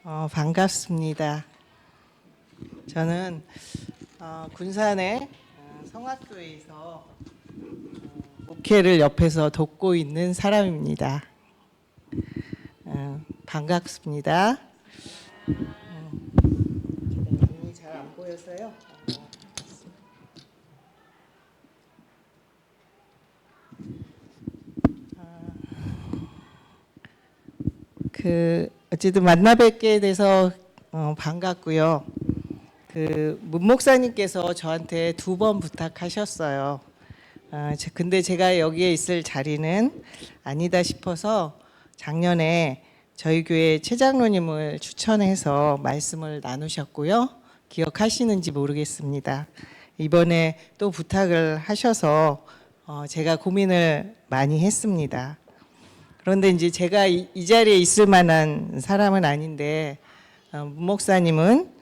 반갑습니다. 저는 군산의 성악교회에서 목회를 옆에서 돕고 있는 사람입니다. 반갑습니다. 눈이 잘 안 보여서요. 어쨌든 만나 뵙게 돼서 반갑고요. 문 목사님께서 저한테 2번 부탁하셨어요. 근데 제가 여기에 있을 자리는 아니다 싶어서 작년에 저희 교회 최 장로님을 추천해서 말씀을 나누셨고요. 기억하시는지 모르겠습니다. 이번에 또 부탁을 하셔서 제가 고민을 많이 했습니다. 그런데 이제 제가 이 자리에 있을 만한 사람은 아닌데 문 목사님은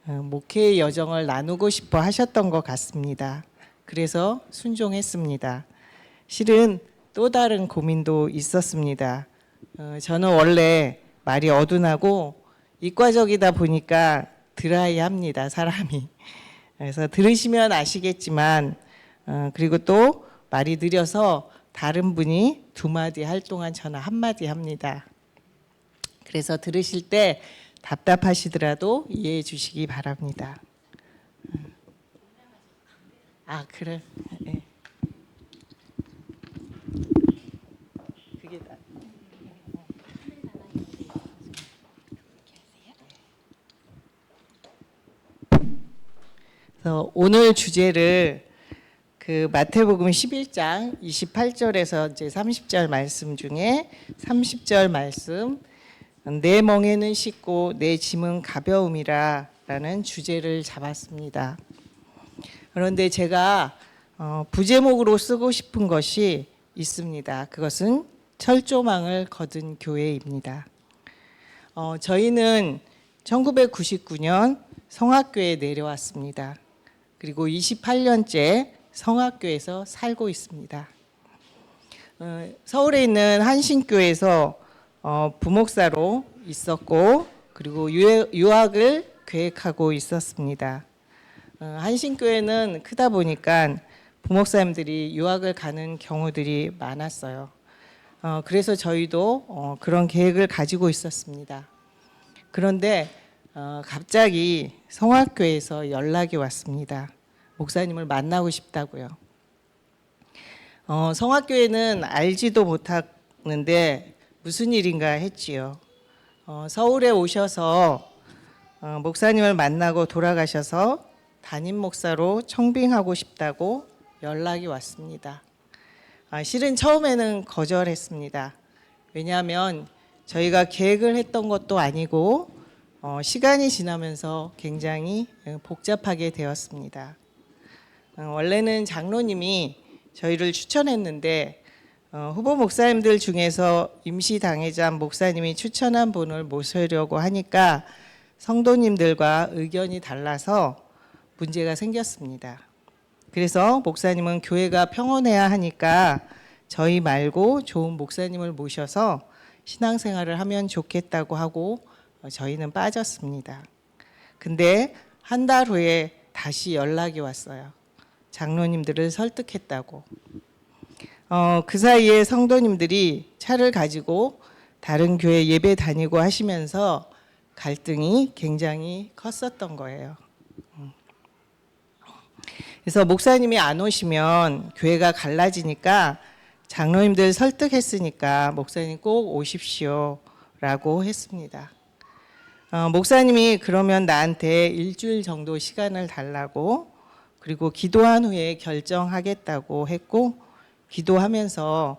목회의 여정을 나누고 싶어 하셨던 것 같습니다. 그래서 순종했습니다. 실은 또 다른 고민도 있었습니다. 저는 원래 말이 어둔하고 이과적이다 보니까 드라이합니다, 사람이. 그래서 들으시면 아시겠지만 그리고 또 말이 느려서 다른 분이 2마디 할 동안 저는 1마디 합니다. 그래서 들으실 때 답답하시더라도 이해해 주시기 바랍니다. 그래. 네. 그게 다. 그래서 오늘 주제를 마태복음 11장 28절에서 이제 30절 말씀 중에 30절 말씀, 내 멍에는 쉽고 내 짐은 가벼움이라 라는 주제를 잡았습니다. 그런데 제가 부제목으로 쓰고 싶은 것이 있습니다. 그것은 철조망을 거둔 교회입니다. 저희는 1999년 성악교회에 내려왔습니다. 그리고 28년째 성악교에서 살고 있습니다. 서울에 있는 한신교에서 부목사로 있었고 그리고 유학을 계획하고 있었습니다. 한신교회는 크다 보니까 부목사님들이 유학을 가는 경우들이 많았어요. 그래서 저희도 그런 계획을 가지고 있었습니다. 그런데 갑자기 성악교에서 연락이 왔습니다. 목사님을 만나고 싶다고요. 성악교회는 알지도 못하는데 무슨 일인가 했지요. 서울에 오셔서 목사님을 만나고 돌아가셔서 담임 목사로 청빙하고 싶다고 연락이 왔습니다. 실은 처음에는 거절했습니다. 왜냐하면 저희가 계획을 했던 것도 아니고 시간이 지나면서 굉장히 복잡하게 되었습니다. 원래는 장로님이 저희를 추천했는데 후보 목사님들 중에서 임시 당회장 목사님이 추천한 분을 모시려고 하니까 성도님들과 의견이 달라서 문제가 생겼습니다. 그래서 목사님은 교회가 평온해야 하니까 저희 말고 좋은 목사님을 모셔서 신앙생활을 하면 좋겠다고 하고 저희는 빠졌습니다. 근데 한 달 후에 다시 연락이 왔어요. 장로님들을 설득했다고. 그 사이에 성도님들이 차를 가지고 다른 교회 예배 다니고 하시면서 갈등이 굉장히 컸었던 거예요. 그래서 목사님이 안 오시면 교회가 갈라지니까 장로님들 설득했으니까 목사님 꼭 오십시오라고 했습니다. 목사님이 그러면 나한테 일주일 정도 시간을 달라고 그리고 기도한 후에 결정하겠다고 했고 기도하면서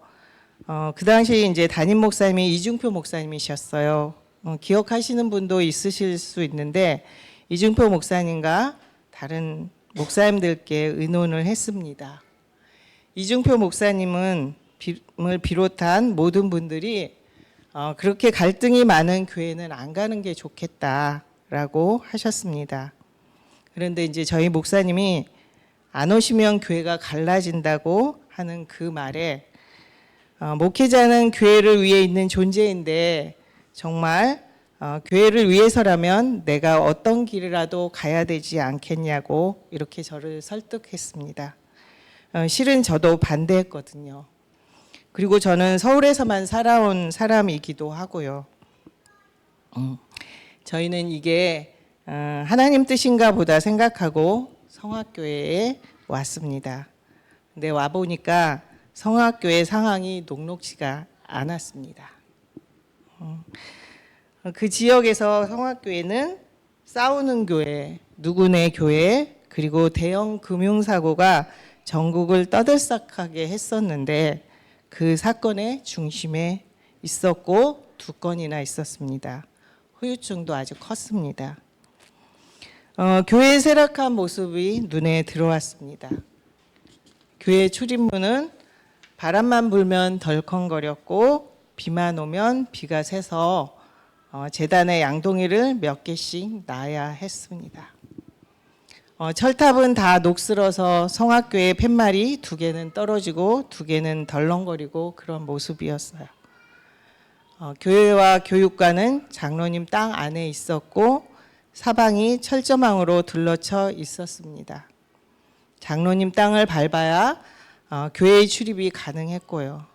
그 당시에 이제 담임 목사님이 이중표 목사님이셨어요. 기억하시는 분도 있으실 수 있는데 이중표 목사님과 다른 목사님들께 의논을 했습니다. 이중표 목사님을 비롯한 모든 분들이 그렇게 갈등이 많은 교회는 안 가는 게 좋겠다라고 하셨습니다. 그런데 이제 저희 목사님이 안 오시면 교회가 갈라진다고 하는 그 말에 목회자는 교회를 위해 있는 존재인데 정말 교회를 위해서라면 내가 어떤 길이라도 가야 되지 않겠냐고 이렇게 저를 설득했습니다. 실은 저도 반대했거든요. 그리고 저는 서울에서만 살아온 사람이기도 하고요. 저희는 이게 하나님 뜻인가 보다 생각하고 성악교회에 왔습니다. 근데 와보니까 성악교회 상황이 녹록지가 않았습니다. 그 지역에서 성악교회는 싸우는 교회, 누구네 교회, 그리고 대형 금융사고가 전국을 떠들썩하게 했었는데 그 사건의 중심에 있었고 2건이나 있었습니다. 후유증도 아주 컸습니다. 교회의 쇠락한 모습이 눈에 들어왔습니다. 교회 출입문은 바람만 불면 덜컹거렸고 비만 오면 비가 새서 재단의 양동이를 몇 개씩 놔야 했습니다. 철탑은 다 녹슬어서 성악교회 팻말이 2개는 떨어지고 2개는 덜렁거리고 그런 모습이었어요. 교회와 교육관은 장로님 땅 안에 있었고 사방이 철조망으로 둘러쳐 있었습니다. 장로님 땅을 밟아야 교회의 출입이 가능했고요.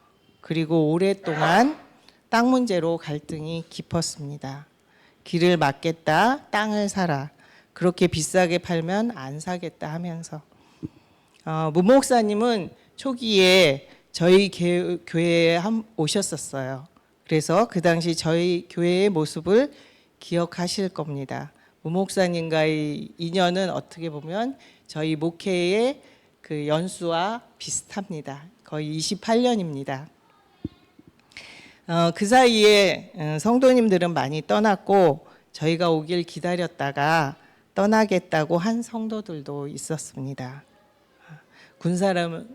그리고 오랫동안 땅 문제로 갈등이 깊었습니다. 길을 막겠다, 땅을 사라. 그렇게 비싸게 팔면 안 사겠다 하면서 문 목사님은 초기에 저희 교회에 오셨었어요. 그래서 그 당시 저희 교회의 모습을 기억하실 겁니다. 문 목사님과의 인연은 어떻게 보면 저희 목회의 그 연수와 비슷합니다. 거의 28년입니다. 그 사이에 성도님들은 많이 떠났고 저희가 오길 기다렸다가 떠나겠다고 한 성도들도 있었습니다.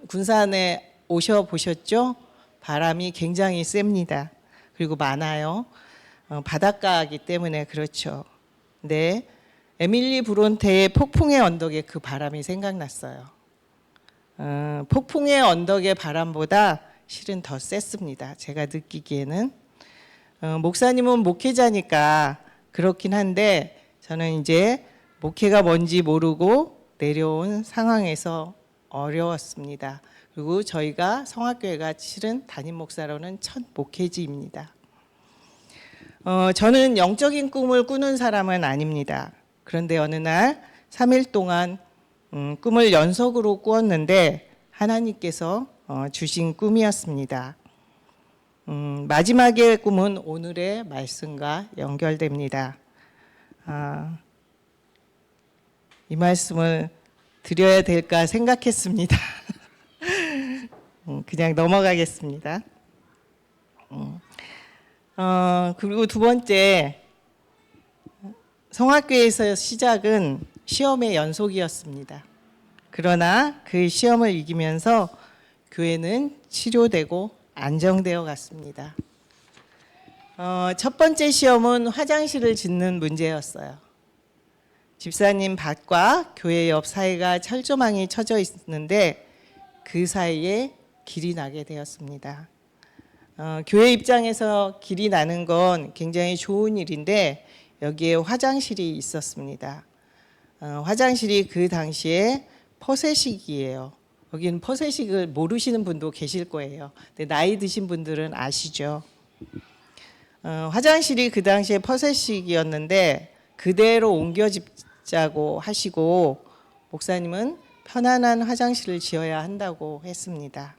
군산에 오셔보셨죠? 바람이 굉장히 셉니다. 그리고 많아요. 바닷가이기 때문에 그렇죠. 네, 에밀리 브론테의 폭풍의 언덕에 그 바람이 생각났어요. 폭풍의 언덕의 바람보다 실은 더 셌습니다. 제가 느끼기에는. 목사님은 목회자니까 그렇긴 한데 저는 이제 목회가 뭔지 모르고 내려온 상황에서 어려웠습니다. 그리고 저희가 성악교회가 실은 담임 목사로는 첫 목회지입니다. 저는 영적인 꿈을 꾸는 사람은 아닙니다. 그런데 어느 날 3일 동안 꿈을 연속으로 꾸었는데 하나님께서 주신 꿈이었습니다. 마지막의 꿈은 오늘의 말씀과 연결됩니다. 이 말씀을 드려야 될까 생각했습니다. 그냥 넘어가겠습니다. 그리고 2번째, 성악교회에서 시작은 시험의 연속이었습니다. 그러나 그 시험을 이기면서 교회는 치료되고 안정되어 갔습니다. 첫 번째 시험은 화장실을 짓는 문제였어요. 집사님 밭과 교회 옆 사이가 철조망이 쳐져 있는데 그 사이에 길이 나게 되었습니다. 교회 입장에서 길이 나는 건 굉장히 좋은 일인데 여기에 화장실이 있었습니다. 화장실이 그 당시에 퍼세식이에요. 여기는 퍼세식을 모르시는 분도 계실 거예요. 근데 나이 드신 분들은 아시죠. 화장실이 그 당시에 퍼세식이었는데 그대로 옮겨 짓자고 하시고 목사님은 편안한 화장실을 지어야 한다고 했습니다.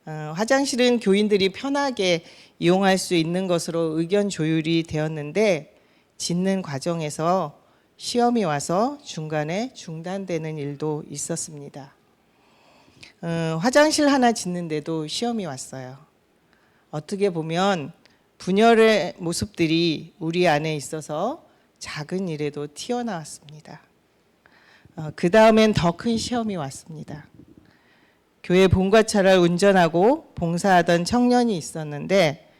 화장실은 교인들이 편하게 이용할 수 있는 것으로 의견 조율이 되었는데 짓는 과정에서 시험이 와서 중간에 중단되는 일도 있었습니다. 화장실 하나 짓는데도 시험이 왔어요. 어떻게 보면 분열의 모습들이 우리 안에 있어서 작은 일에도 튀어나왔습니다. 그 다음엔 더 큰 시험이 왔습니다. 교회 본과차를 운전하고 봉사하던 청년이 있었는데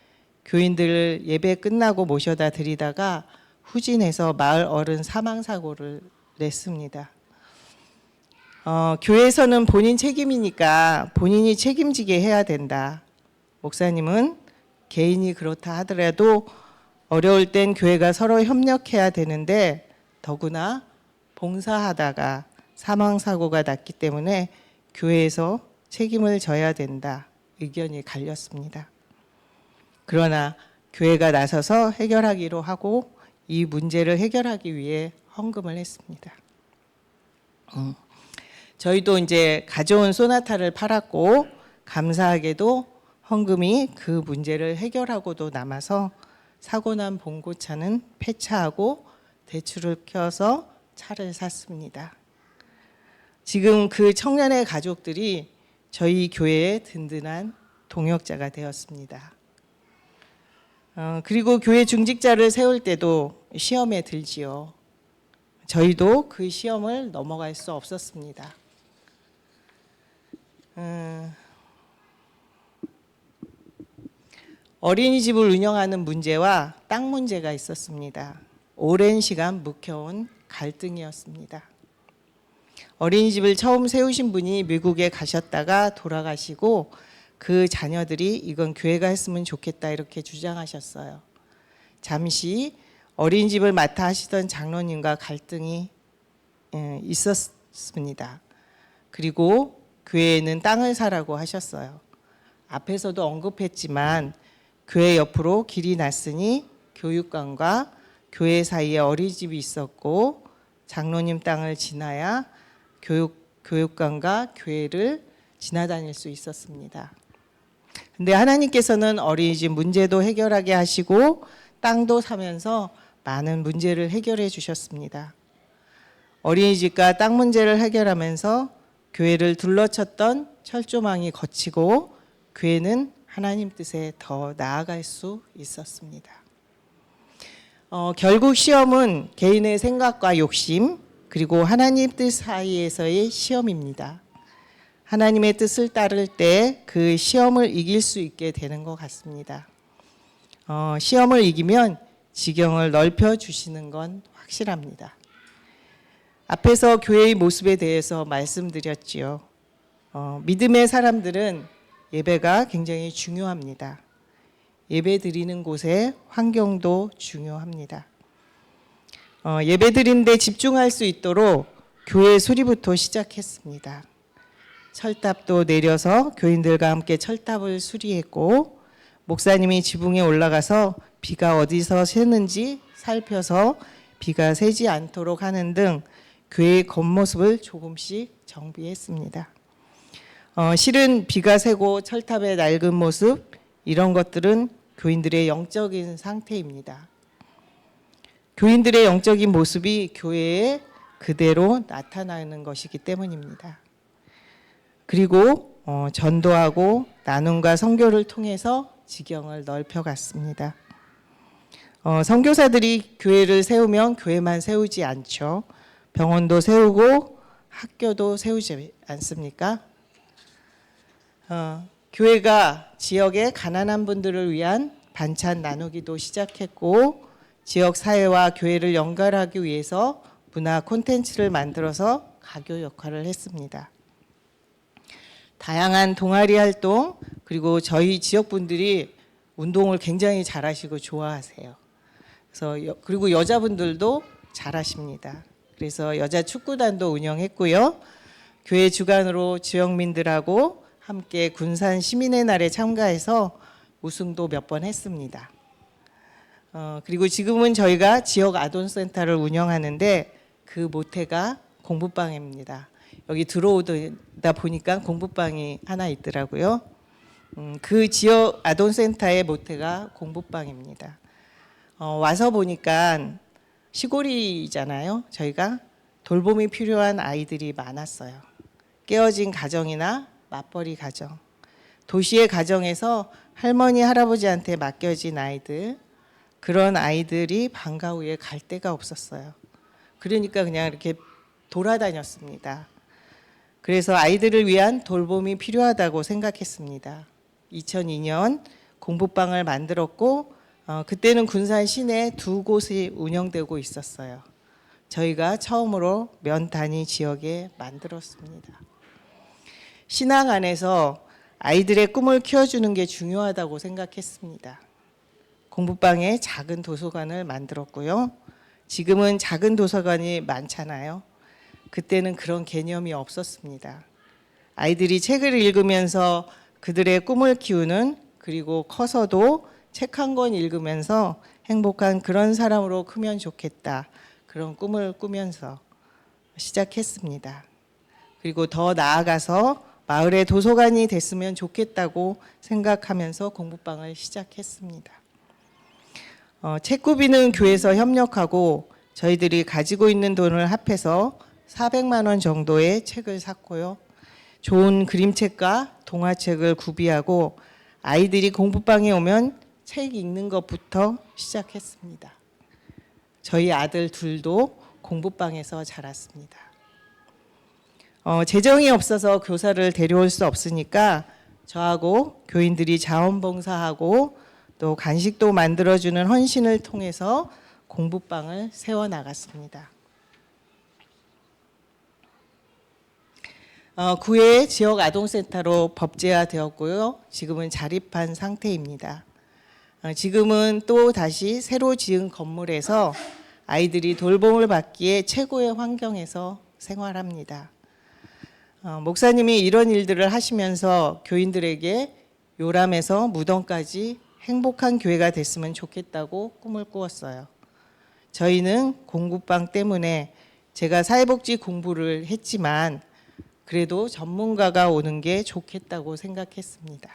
교인들을 예배 끝나고 모셔다 드리다가 후진해서 마을 어른 사망사고를 냈습니다. 교회에서는 본인 책임이니까 본인이 책임지게 해야 된다. 목사님은 개인이 그렇다 하더라도 어려울 땐 교회가 서로 협력해야 되는데 더구나 봉사하다가 사망사고가 났기 때문에 교회에서 책임을 져야 된다. 의견이 갈렸습니다. 그러나 교회가 나서서 해결하기로 하고 이 문제를 해결하기 위해 헌금을 했습니다. 저희도 이제 가져온 소나타를 팔았고 감사하게도 헌금이 그 문제를 해결하고도 남아서 사고난 봉고차는 폐차하고 대출을 켜서 차를 샀습니다. 지금 그 청년의 가족들이 저희 교회의 든든한 동역자가 되었습니다. 그리고 교회 중직자를 세울 때도 시험에 들지요. 저희도 그 시험을 넘어갈 수 없었습니다. 어린이집을 운영하는 문제와 땅 문제가 있었습니다. 오랜 시간 묵혀온 갈등이었습니다. 어린이집을 처음 세우신 분이 미국에 가셨다가 돌아가시고 그 자녀들이 이건 교회가 했으면 좋겠다 이렇게 주장하셨어요. 잠시 어린이집을 맡아 하시던 장로님과 갈등이 있었습니다. 그리고 교회에는 땅을 사라고 하셨어요. 앞에서도 언급했지만 교회 옆으로 길이 났으니 교육관과 교회 사이에 어린이집이 있었고 장로님 땅을 지나야 교육관과 교회를 지나다닐 수 있었습니다. 근데 하나님께서는 어린이집 문제도 해결하게 하시고 땅도 사면서 많은 문제를 해결해 주셨습니다. 어린이집과 땅 문제를 해결하면서 교회를 둘러쳤던 철조망이 걷히고 교회는 하나님 뜻에 더 나아갈 수 있었습니다. 결국 시험은 개인의 생각과 욕심 그리고 하나님 뜻 사이에서의 시험입니다. 하나님의 뜻을 따를 때 그 시험을 이길 수 있게 되는 것 같습니다. 시험을 이기면 지경을 넓혀 주시는 건 확실합니다. 앞에서 교회의 모습에 대해서 말씀드렸지요. 믿음의 사람들은 예배가 굉장히 중요합니다. 예배 드리는 곳의 환경도 중요합니다. 예배 드리는데 집중할 수 있도록 교회 수리부터 시작했습니다. 철탑도 내려서 교인들과 함께 철탑을 수리했고 목사님이 지붕에 올라가서 비가 어디서 새는지 살펴서 비가 새지 않도록 하는 등 교회의 겉모습을 조금씩 정비했습니다. 실은 비가 새고 철탑의 낡은 모습 이런 것들은 교인들의 영적인 상태입니다. 교인들의 영적인 모습이 교회에 그대로 나타나는 것이기 때문입니다. 그리고 전도하고 나눔과 선교를 통해서 지경을 넓혀갔습니다. 선교사들이 교회를 세우면 교회만 세우지 않죠. 병원도 세우고 학교도 세우지 않습니까? 교회가 지역의 가난한 분들을 위한 반찬 나누기도 시작했고 지역 사회와 교회를 연결하기 위해서 문화 콘텐츠를 만들어서 가교 역할을 했습니다. 다양한 동아리 활동 그리고 저희 지역 분들이 운동을 굉장히 잘하시고 좋아하세요. 그리고 여자분들도 잘하십니다. 그래서 여자 축구단도 운영했고요. 교회 주관으로 지역민들하고 함께 군산 시민의 날에 참가해서 우승도 몇 번 했습니다. 그리고 지금은 저희가 지역 아동센터를 운영하는데 그 모태가 공부방입니다. 여기 들어오다 보니까 공부방이 하나 있더라고요. 그 지역 아동센터의 모태가 공부방입니다. 와서 보니까 시골이잖아요. 저희가 돌봄이 필요한 아이들이 많았어요. 깨어진 가정이나 맞벌이 가정, 도시의 가정에서 할머니, 할아버지한테 맡겨진 아이들, 그런 아이들이 방과 후에 갈 데가 없었어요. 그러니까 그냥 이렇게 돌아다녔습니다. 그래서 아이들을 위한 돌봄이 필요하다고 생각했습니다. 2002년 공부방을 만들었고 그때는 군산 시내 2곳이 운영되고 있었어요. 저희가 처음으로 면 단위 지역에 만들었습니다. 신앙 안에서 아이들의 꿈을 키워주는 게 중요하다고 생각했습니다. 공부방에 작은 도서관을 만들었고요. 지금은 작은 도서관이 많잖아요. 그때는 그런 개념이 없었습니다. 아이들이 책을 읽으면서 그들의 꿈을 키우는, 그리고 커서도 책 한 권 읽으면서 행복한 그런 사람으로 크면 좋겠다. 그런 꿈을 꾸면서 시작했습니다. 그리고 더 나아가서 마을의 도서관이 됐으면 좋겠다고 생각하면서 공부방을 시작했습니다. 책구비는 교회에서 협력하고 저희들이 가지고 있는 돈을 합해서 400만 원 정도의 책을 샀고요. 좋은 그림책과 동화책을 구비하고 아이들이 공부방에 오면 책 읽는 것부터 시작했습니다. 저희 아들 둘도 공부방에서 자랐습니다. 재정이 없어서 교사를 데려올 수 없으니까 저하고 교인들이 자원봉사하고 또 간식도 만들어주는 헌신을 통해서 공부방을 세워나갔습니다. 구의 지역 아동센터로 법제화되었고요. 지금은 자립한 상태입니다. 지금은 또 다시 새로 지은 건물에서 아이들이 돌봄을 받기에 최고의 환경에서 생활합니다. 목사님이 이런 일들을 하시면서 교인들에게 요람에서 무덤까지 행복한 교회가 됐으면 좋겠다고 꿈을 꾸었어요. 저희는 공부방 때문에 제가 사회복지 공부를 했지만 그래도 전문가가 오는 게 좋겠다고 생각했습니다.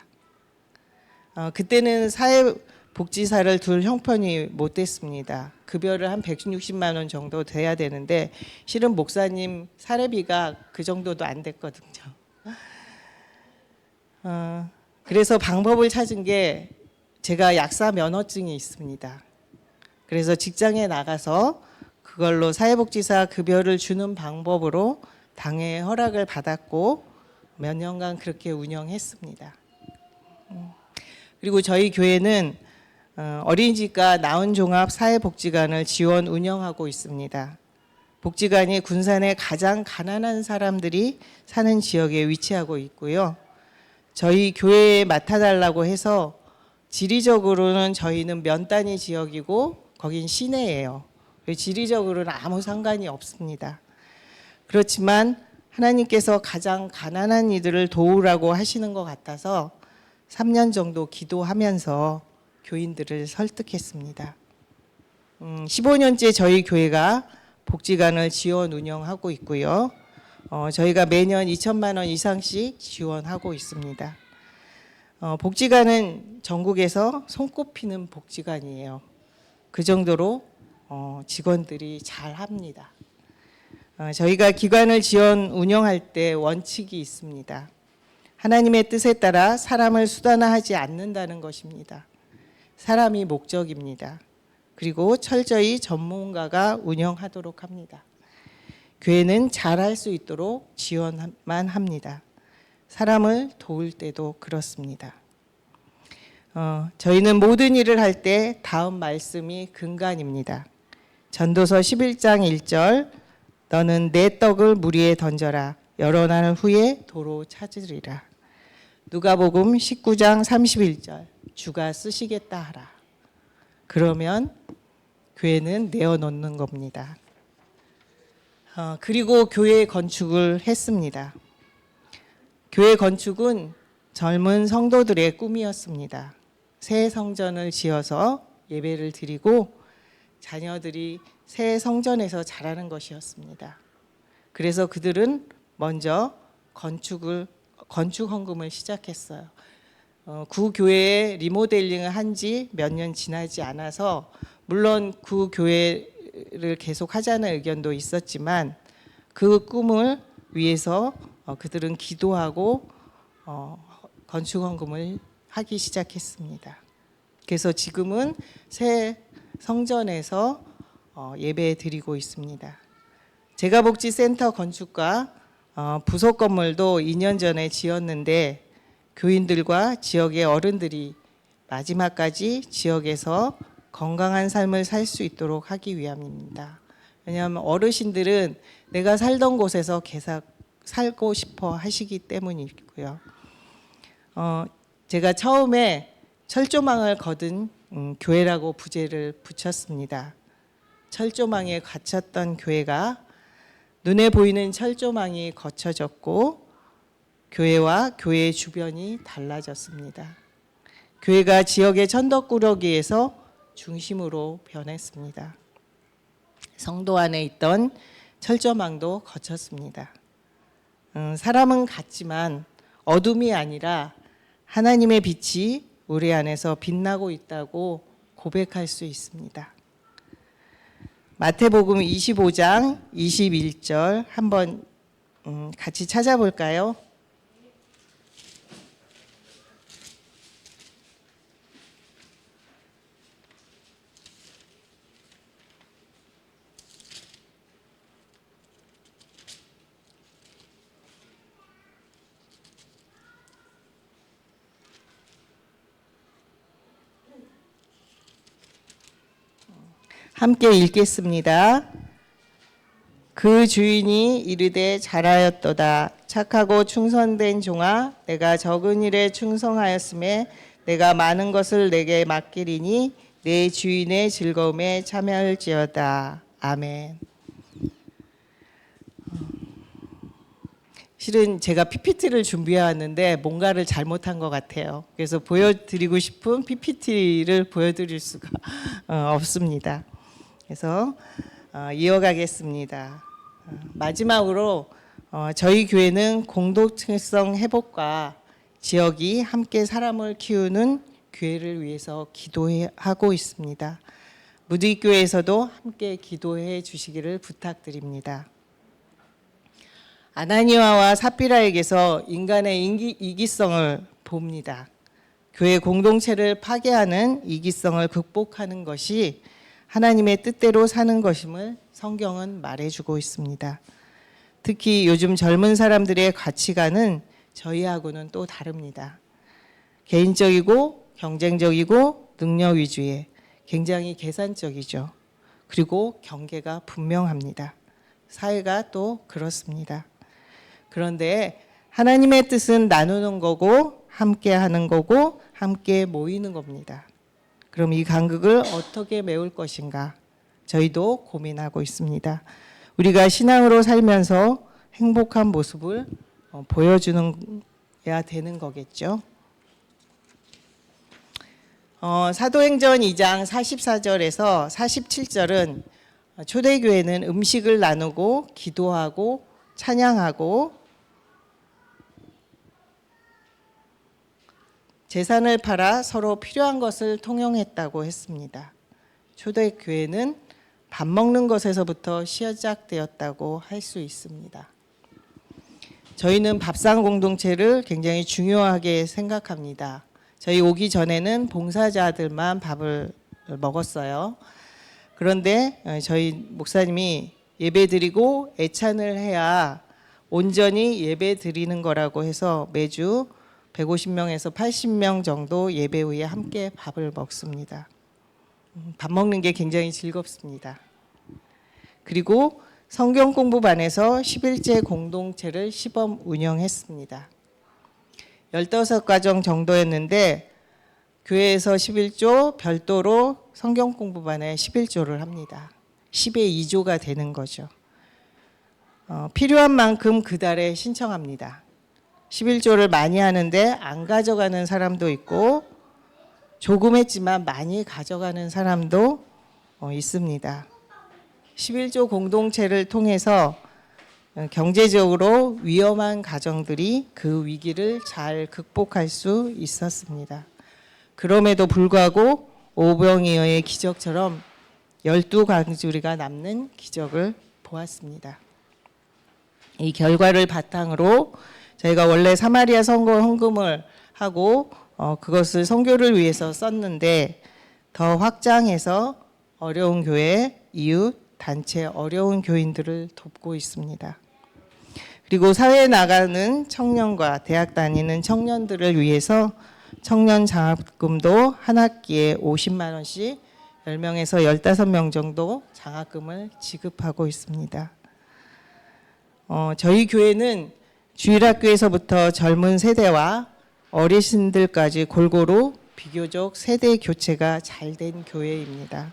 그때는 사회복지사를 둘 형편이 못 됐습니다. 급여를 한 160만 원 정도 돼야 되는데 실은 목사님 사례비가 그 정도도 안 됐거든요. 그래서 방법을 찾은 게 제가 약사 면허증이 있습니다. 그래서 직장에 나가서 그걸로 사회복지사 급여를 주는 방법으로 당의 허락을 받았고 몇 년간 그렇게 운영했습니다. 그리고 저희 교회는 어린이집과 나은종합 사회복지관을 지원 운영하고 있습니다. 복지관이 군산의 가장 가난한 사람들이 사는 지역에 위치하고 있고요. 저희 교회에 맡아달라고 해서 지리적으로는 저희는 면단위 지역이고 거긴 시내예요. 지리적으로는 아무 상관이 없습니다. 그렇지만 하나님께서 가장 가난한 이들을 도우라고 하시는 것 같아서 3년 정도 기도하면서 교인들을 설득했습니다. 15년째 저희 교회가 복지관을 지원 운영하고 있고요. 저희가 매년 2천만 원 이상씩 지원하고 있습니다. 복지관은 전국에서 손꼽히는 복지관이에요. 그 정도로 직원들이 잘합니다. 저희가 기관을 지원 운영할 때 원칙이 있습니다. 하나님의 뜻에 따라 사람을 수단화하지 않는다는 것입니다. 사람이 목적입니다. 그리고 철저히 전문가가 운영하도록 합니다. 교회는 잘할 수 있도록 지원만 합니다. 사람을 도울 때도 그렇습니다. 저희는 모든 일을 할 때 다음 말씀이 근간입니다. 전도서 11장 1절 너는 내 떡을 물 위에 던져라. 여러 날 후에 도로 찾으리라. 누가복음 19장 31절 주가 쓰시겠다 하라. 그러면 교회는 내어놓는 겁니다. 그리고 교회 건축을 했습니다. 교회 건축은 젊은 성도들의 꿈이었습니다. 새 성전을 지어서 예배를 드리고 자녀들이 새 성전에서 자라는 것이었습니다. 그래서 그들은 먼저 건축 헌금을 시작했어요. 구 교회에 리모델링을 한 지 몇 년 지나지 않아서 물론 구 교회를 계속 하자는 의견도 있었지만 그 꿈을 위해서 그들은 기도하고 건축 헌금을 하기 시작했습니다. 그래서 지금은 새 성전에서 예배 드리고 있습니다. 재가복지센터 건축과 부속 건물도 2년 전에 지었는데 교인들과 지역의 어른들이 마지막까지 지역에서 건강한 삶을 살 수 있도록 하기 위함입니다. 왜냐하면 어르신들은 내가 살던 곳에서 계속 살고 싶어 하시기 때문이고요. 제가 처음에 철조망을 거둔 교회라고 부제를 붙였습니다. 철조망에 갇혔던 교회가 눈에 보이는 철조망이 거쳐졌고 교회와 교회 주변이 달라졌습니다. 교회가 지역의 천덕꾸러기에서 중심으로 변했습니다. 성도 안에 있던 철조망도 거쳤습니다. 사람은 같지만 어둠이 아니라 하나님의 빛이 우리 안에서 빛나고 있다고 고백할 수 있습니다. 마태복음 25장 21절 한번 같이 찾아볼까요? 함께 읽겠습니다. 그 주인이 이르되 잘하였도다. 착하고 충성된 종아, 내가 적은 일에 충성하였음에 내가 많은 것을 내게 맡기리니 내 주인의 즐거움에 참여할지어다. 아멘. 실은 제가 PPT를 준비해 왔는데 뭔가를 잘못한 것 같아요. 그래서 보여드리고 싶은 PPT를 보여드릴 수가 없습니다. 그래서 이어가겠습니다. 마지막으로 저희 교회는 공동체성 회복과 지역이 함께 사람을 키우는 교회를 위해서 기도하고 있습니다. 무디교회에서도 함께 기도해 주시기를 부탁드립니다. 아나니아와 삽비라에게서 인간의 이기성을 봅니다. 교회 공동체를 파괴하는 이기성을 극복하는 것이 하나님의 뜻대로 사는 것임을 성경은 말해주고 있습니다. 특히 요즘 젊은 사람들의 가치관은 저희하고는 또 다릅니다. 개인적이고 경쟁적이고 능력 위주의 굉장히 계산적이죠. 그리고 경계가 분명합니다. 사회가 또 그렇습니다. 그런데 하나님의 뜻은 나누는 거고 함께 하는 거고 함께 모이는 겁니다. 그럼 이 간극을 어떻게 메울 것인가? 저희도 고민하고 있습니다. 우리가 신앙으로 살면서 행복한 모습을 보여줘야 되는 거겠죠. 사도행전 2장 44절에서 47절은 초대교회는 음식을 나누고 기도하고 찬양하고 재산을 팔아 서로 필요한 것을 통용했다고 했습니다. 초대교회는 밥 먹는 것에서부터 시작되었다고 할 수 있습니다. 저희는 밥상 공동체를 굉장히 중요하게 생각합니다. 저희 오기 전에는 봉사자들만 밥을 먹었어요. 그런데 저희 목사님이 예배드리고 애찬을 해야 온전히 예배드리는 거라고 해서 매주 150명에서 80명 정도 예배 후에 함께 밥을 먹습니다. 밥 먹는 게 굉장히 즐겁습니다. 그리고 성경 공부반에서 11제 공동체를 시범 운영했습니다. 15과정 정도였는데 교회에서 11조 별도로 성경 공부반에 11조를 합니다. 10의 2조가 되는 거죠. 필요한 만큼 그 달에 신청합니다. 11조를 많이 하는데 안 가져가는 사람도 있고 조금 했지만 많이 가져가는 사람도 있습니다. 11조 공동체를 통해서 경제적으로 위험한 가정들이 그 위기를 잘 극복할 수 있었습니다. 그럼에도 불구하고 오병이어의 기적처럼 12강주리가 남는 기적을 보았습니다. 이 결과를 바탕으로 저희가 원래 사마리아 선거 헌금을 하고 그것을 선교를 위해서 썼는데 더 확장해서 어려운 교회, 이웃, 단체, 어려운 교인들을 돕고 있습니다. 그리고 사회에 나가는 청년과 대학 다니는 청년들을 위해서 청년 장학금도 한 학기에 50만 원씩 10명에서 15명 정도 장학금을 지급하고 있습니다. 저희 교회는 주일학교에서부터 젊은 세대와 어르신들까지 골고루 비교적 세대 교체가 잘 된 교회입니다.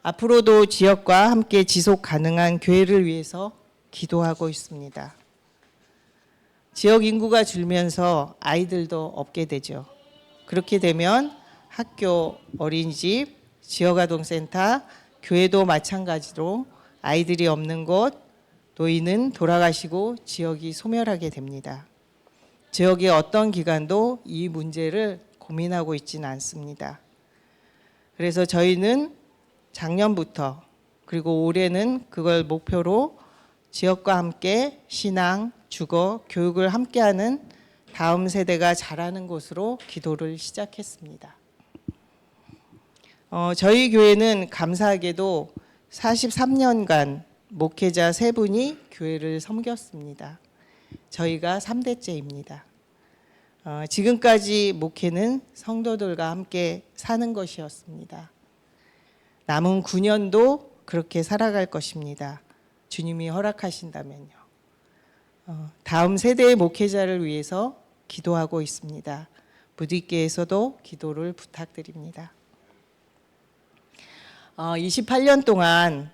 앞으로도 지역과 함께 지속 가능한 교회를 위해서 기도하고 있습니다. 지역 인구가 줄면서 아이들도 없게 되죠. 그렇게 되면 학교, 어린이집, 지역아동센터, 교회도 마찬가지로 아이들이 없는 곳, 노인은 돌아가시고 지역이 소멸하게 됩니다. 지역의 어떤 기관도 이 문제를 고민하고 있지는 않습니다. 그래서 저희는 작년부터 그리고 올해는 그걸 목표로 지역과 함께 신앙, 주거, 교육을 함께하는 다음 세대가 자라는 곳으로 기도를 시작했습니다. 저희 교회는 감사하게도 43년간 목회자 3분이 교회를 섬겼습니다. 저희가 3대째입니다. 지금까지 목회는 성도들과 함께 사는 것이었습니다. 남은 9년도 그렇게 살아갈 것입니다. 주님이 허락하신다면요. 다음 세대의 목회자를 위해서 기도하고 있습니다. 무디께에서도 기도를 부탁드립니다. 28년 동안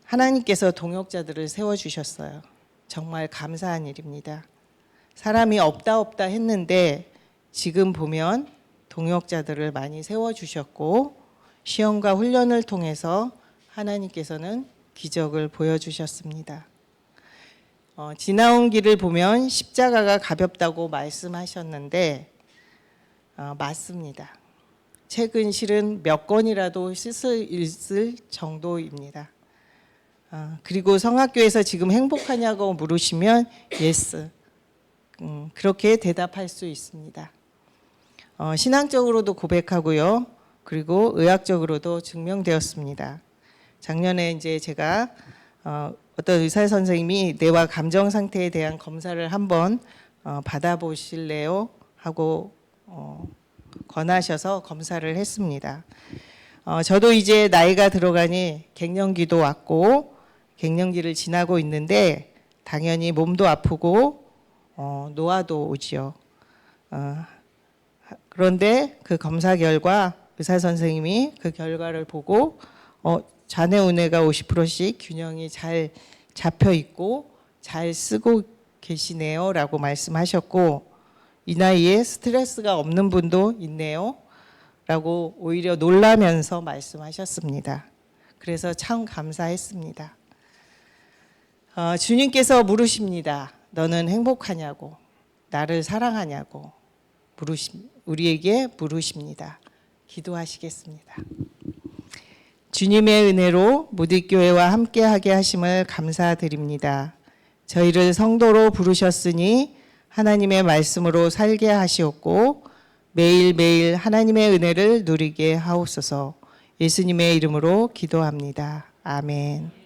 하나님께서 동역자들을 세워주셨어요. 정말 감사한 일입니다. 사람이 없다 했는데 지금 보면 동역자들을 많이 세워주셨고 시험과 훈련을 통해서 하나님께서는 기적을 보여주셨습니다. 지나온 길을 보면 십자가가 가볍다고 말씀하셨는데 맞습니다. 책은 실은 몇 권이라도 읽을 정도입니다. 그리고 성악교에서 지금 행복하냐고 물으시면 예스, 그렇게 대답할 수 있습니다. 신앙적으로도 고백하고요. 그리고 의학적으로도 증명되었습니다. 작년에 이제 제가 어떤 의사 선생님이 뇌와 감정 상태에 대한 검사를 한번 받아보실래요? 하고 권하셔서 검사를 했습니다. 저도 이제 나이가 들어가니 갱년기도 왔고 갱년기를 지나고 있는데 당연히 몸도 아프고 노화도 오지요. 그런데 그 검사 결과 의사 선생님이 그 결과를 보고 자네 운해가 50%씩 균형이 잘 잡혀 있고 잘 쓰고 계시네요 라고 말씀하셨고 이 나이에 스트레스가 없는 분도 있네요 라고 오히려 놀라면서 말씀하셨습니다. 그래서 참 감사했습니다. 주님께서 물으십니다. 너는 행복하냐고, 나를 사랑하냐고 우리에게 물으십니다. 기도하시겠습니다. 주님의 은혜로 무디교회와 함께하게 하심을 감사드립니다. 저희를 성도로 부르셨으니 하나님의 말씀으로 살게 하시옵고 매일매일 하나님의 은혜를 누리게 하옵소서. 예수님의 이름으로 기도합니다. 아멘.